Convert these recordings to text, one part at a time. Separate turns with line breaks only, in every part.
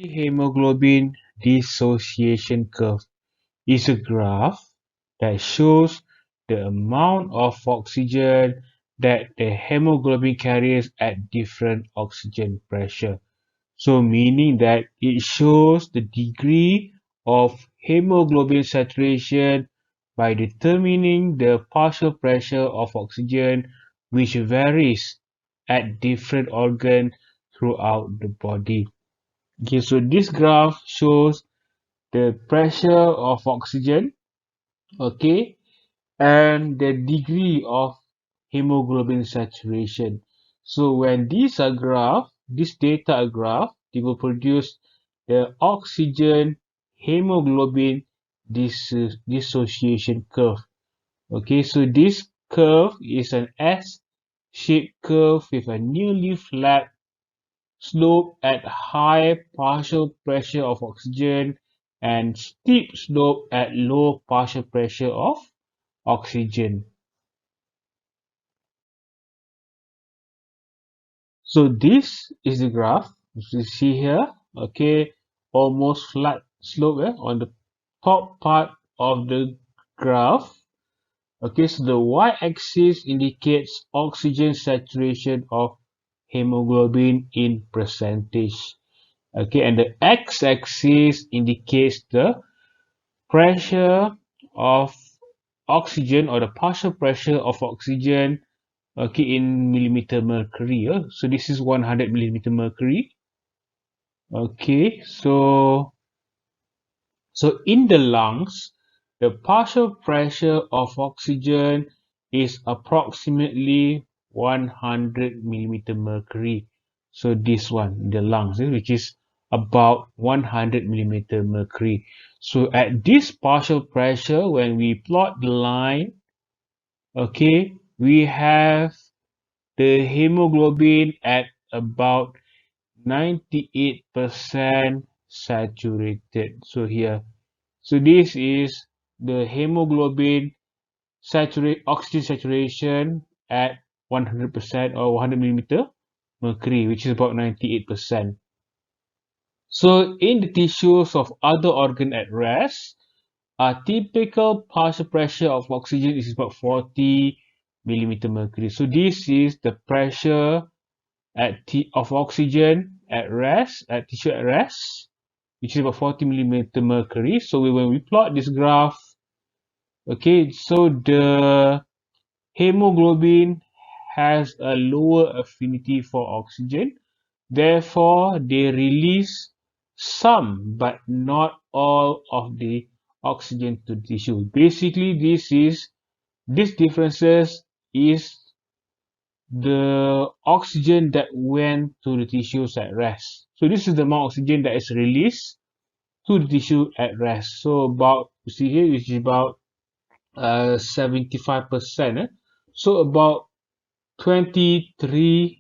Hemoglobin dissociation curve is a graph that shows the amount of oxygen that the hemoglobin carries at different oxygen pressure. So meaning that it shows the degree of hemoglobin saturation by determining the partial pressure of oxygen which varies at different organs throughout the body. Okay, so this graph shows the pressure of oxygen, okay, and the degree of hemoglobin saturation. So when these are graph, this data are graph, they will produce the oxygen hemoglobin dissociation curve. Okay, so this curve is an S-shaped curve with a nearly flat slope at high partial pressure of oxygen and steep slope at low partial pressure of oxygen. So this is the graph you see here, okay, almost flat slope on the top part of the graph. Okay, so the y-axis indicates oxygen saturation of hemoglobin in percentage. Okay, and the x-axis indicates the pressure of oxygen or the partial pressure of oxygen, okay, in millimeter mercury. So this is 100 millimeter mercury. Okay, so in the lungs, the partial pressure of oxygen is approximately 100 millimeter mercury. So this one, the lungs, which is about 100 millimeter mercury. So at this partial pressure, when we plot the line, okay, we have the hemoglobin at about 98% saturated. So here, so this is the hemoglobin oxygen saturation at 100% or 100 millimeter mercury, which is about 98%. So in the tissues of other organ at rest, a typical partial pressure of oxygen is about 40 millimeter mercury. So this is the pressure of oxygen at rest, at tissue at rest, which is about 40 millimeter mercury. So when we plot this graph, okay, so the hemoglobin has a lower affinity for oxygen. Therefore, they release some, but not all of the oxygen to the tissue. Basically, this differences is the oxygen that went to the tissues at rest. So this is the amount of oxygen that is released to the tissue at rest. So about, you see here, which is about 75%. So about 23%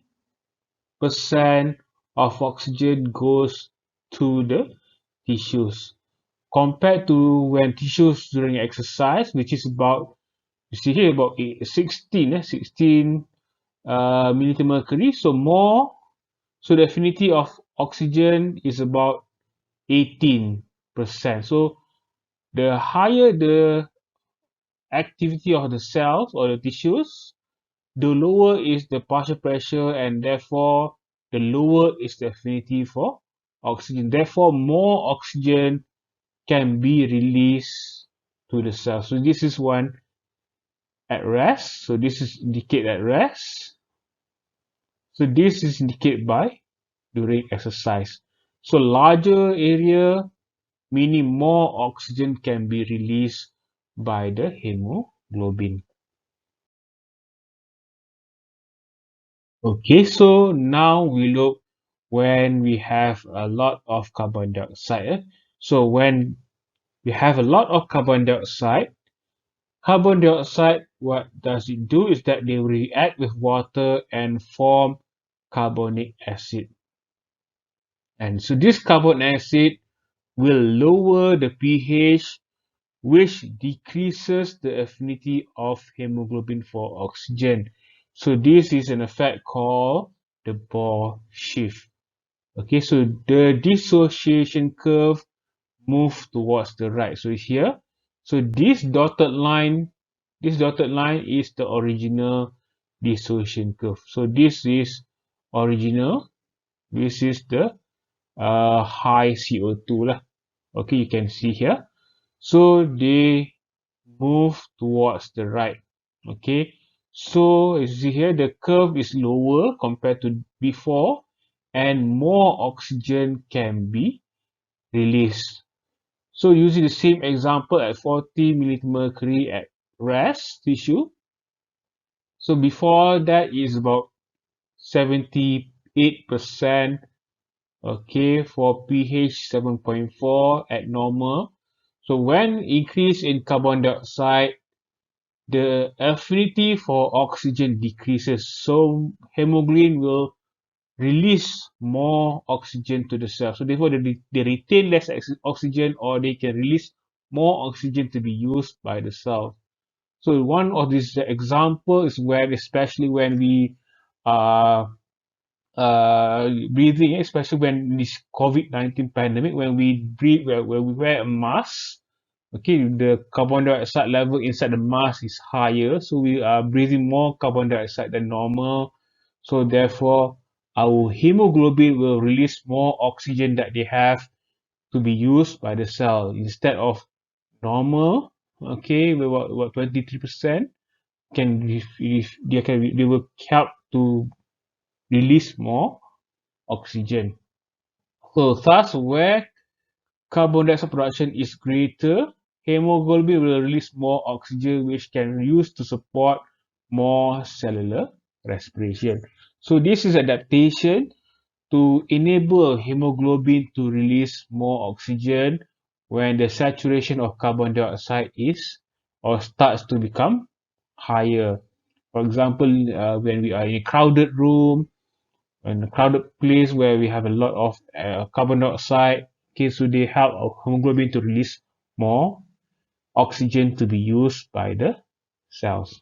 of oxygen goes to the tissues compared to when tissues during exercise, which is about, you see here, about 16 millimeter mercury. So more, so the affinity of oxygen is about 18%. So the higher the activity of the cells or the tissues, the lower is the partial pressure, and therefore the lower is the affinity for oxygen. Therefore, more oxygen can be released to the cell. So this is one at rest. So this is indicate at rest. So this is indicated by during exercise. So larger area, meaning more oxygen can be released by the hemoglobin. Okay, so now we look when we have a lot of carbon dioxide. So when we have a lot of carbon dioxide, what does it do is that they react with water and form carbonic acid. And so this carbonic acid will lower the pH, which decreases the affinity of hemoglobin for oxygen. So this is an effect called the Bohr shift. Okay, so the dissociation curve move towards the right. So here, so this dotted line is the original dissociation curve. So this is original. This is the high CO2 lah. Okay, you can see here. So they move towards the right. Okay, so you see here the curve is lower compared to before, and more oxygen can be released. So using the same example at 40 milliliter mercury at rest tissue. So before that is about 78%. Okay, for pH 7.4 at normal. So when increase in carbon dioxide, the affinity for oxygen decreases. So hemoglobin will release more oxygen to the cell. So therefore, they retain less oxygen, or they can release more oxygen to be used by the cell. So one of these examples is when, especially when we are breathing, especially when this COVID-19 pandemic, when we breathe, when we wear a mask, okay, the carbon dioxide level inside the mask is higher, so we are breathing more carbon dioxide than normal. So therefore, our hemoglobin will release more oxygen that they have to be used by the cell instead of normal. Okay, about 23% can if they will help to release more oxygen. So thus, where carbon dioxide production is greater, hemoglobin will release more oxygen, which can be used to support more cellular respiration. So this is adaptation to enable hemoglobin to release more oxygen when the saturation of carbon dioxide is or starts to become higher. For example, when we are in a crowded room, in a crowded place where we have a lot of carbon dioxide, okay, so they help our hemoglobin to release more oxygen to be used by the cells.